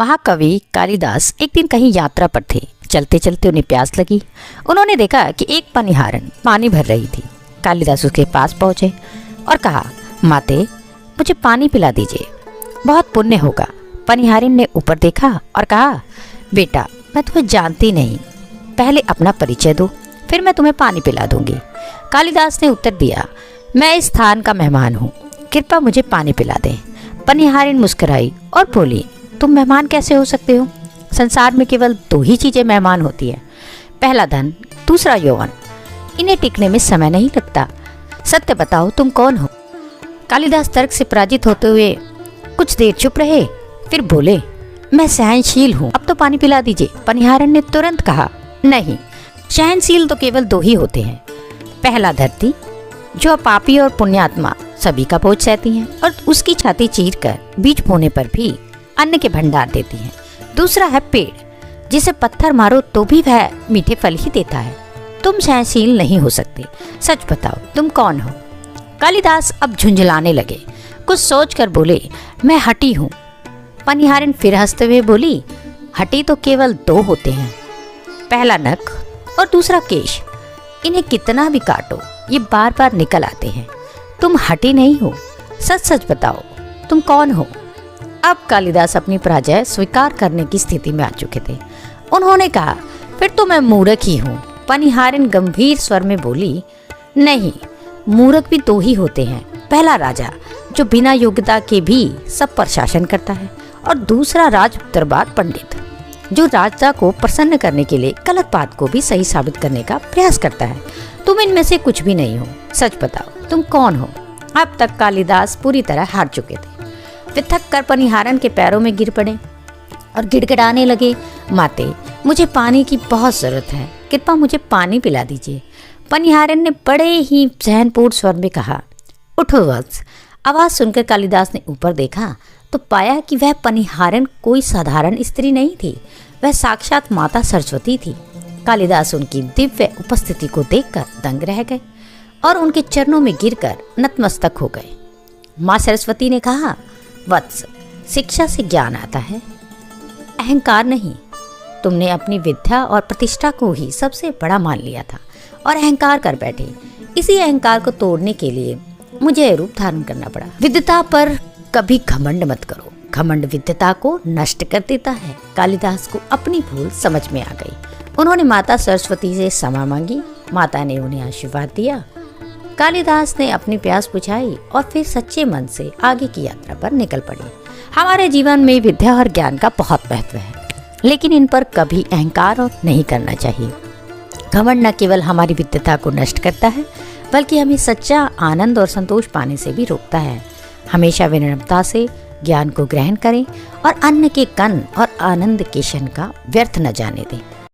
महाकवि कालिदास एक दिन कहीं यात्रा पर थे। चलते चलते उन्हें प्यास लगी। उन्होंने देखा कि एक पनिहारन पानी भर रही थी। कालिदास उसके पास पहुंचे और कहा, माते मुझे पानी पिला दीजिए, बहुत पुण्य होगा। पनिहारिन ने ऊपर देखा और कहा, बेटा मैं तुम्हें जानती नहीं, पहले अपना परिचय दो, फिर मैं तुम्हें पानी पिला दूंगी। कालिदास ने उत्तर दिया, मैं इस स्थान का मेहमान हूँ, कृपया मुझे पानी पिला दें। पनिहारिन मुस्कुराई और बोली, तुम मेहमान कैसे हो सकते हो? संसार में केवल दो ही चीजें मेहमान होती है, पहला धन, दूसरा यौवन। इन्हें टिकने में समय नहीं लगता। सत्य बताओ, तुम कौन हो? कालिदास तर्क से पराजित होते हुए कुछ देर चुप रहे, फिर बोले, मैं सहनशील हूँ, अब तो पानी पिला दीजिए। पनिहारन ने तुरंत कहा, नहीं, सहनशील तो केवल दो ही होते हैं, पहला धरती जो पापी और पुण्यात्मा सभी का बोझ सहती है और उसकी छाती चीर कर बीज बोने पर भी अन्न के भंडार देती है। दूसरा है पेड़, जिसे पत्थर मारो तो भी वह मीठे फल ही देता है। तुम सहनशील नहीं हो सकते, सच बताओ तुम कौन हो? कालिदास अब झुंझलाने लगे। कुछ सोचकर बोले, मैं हठी हूँ। पनिहारिन फिर हंसते हुए बोली, हठी तो केवल दो होते हैं, पहला नख और दूसरा केश। इन्हें कितना भी काटो ये बार बार निकल आते हैं। तुम हठी नहीं हो, सच सच बताओ तुम कौन हो? अब कालिदास अपनी पराजय स्वीकार करने की स्थिति में आ चुके थे। उन्होंने कहा, फिर तो मैं मूर्ख ही हूँ। पनिहारिन गंभीर स्वर में बोली, नहीं, मूर्ख भी दो ही होते हैं, पहला राजा जो बिना योग्यता के भी सब पर शासन करता है, और दूसरा राज दरबार पंडित जो राजा को प्रसन्न करने के लिए गलत बात को भी सही साबित करने का प्रयास करता है। तुम इनमें से कुछ भी नहीं हो, सच बताओ तुम कौन हो? अब तक कालिदास पूरी तरह हार चुके थे। वे थक कर पनिहारन के पैरों में गिर पड़े और गिड़गिड़ाने लगे, माते मुझे पानी की बहुत जरूरत है, कृपया मुझे पानी पिला दीजिए। पनिहारन ने बड़े ही सहनपूर्ण स्वर में कहा, उठो वत्स। आवाज सुनकर कालिदास ने ऊपर देखा तो पाया कि वह पनिहारन कोई साधारण स्त्री नहीं थी, वह साक्षात माता सरस्वती थी। कालिदास उनकी दिव्य उपस्थिति को देखकर दंग रह गए और उनके चरणों में गिरकर नतमस्तक हो गए। माँ सरस्वती ने कहा, वत्स, शिक्षा से ज्ञान आता है, अहंकार नहीं। तुमने अपनी विद्या और प्रतिष्ठा को ही सबसे बड़ा मान लिया था और अहंकार कर बैठे। इसी अहंकार को तोड़ने के लिए मुझे रूप धारण करना पड़ा। विद्वता पर कभी घमंड मत करो, घमंड विद्वता को नष्ट कर देता है। कालिदास को अपनी भूल समझ में आ गई। उन्होंने माता सरस्वती से क्षमा मांगी। माता ने उन्हें आशीर्वाद दिया। कालिदास ने अपनी प्यास बुझाई और फिर सच्चे मन से आगे की यात्रा पर निकल पड़े। हमारे जीवन में विद्या और ज्ञान का बहुत महत्व है, लेकिन इन पर कभी अहंकार नहीं करना चाहिए। घमंड न केवल हमारी विद्वता को नष्ट करता है, बल्कि हमें सच्चा आनंद और संतोष पाने से भी रोकता है। हमेशा विनम्रता से ज्ञान को ग्रहण करें और अन्न के कण और आनंद के क्षण का व्यर्थ न जाने दें।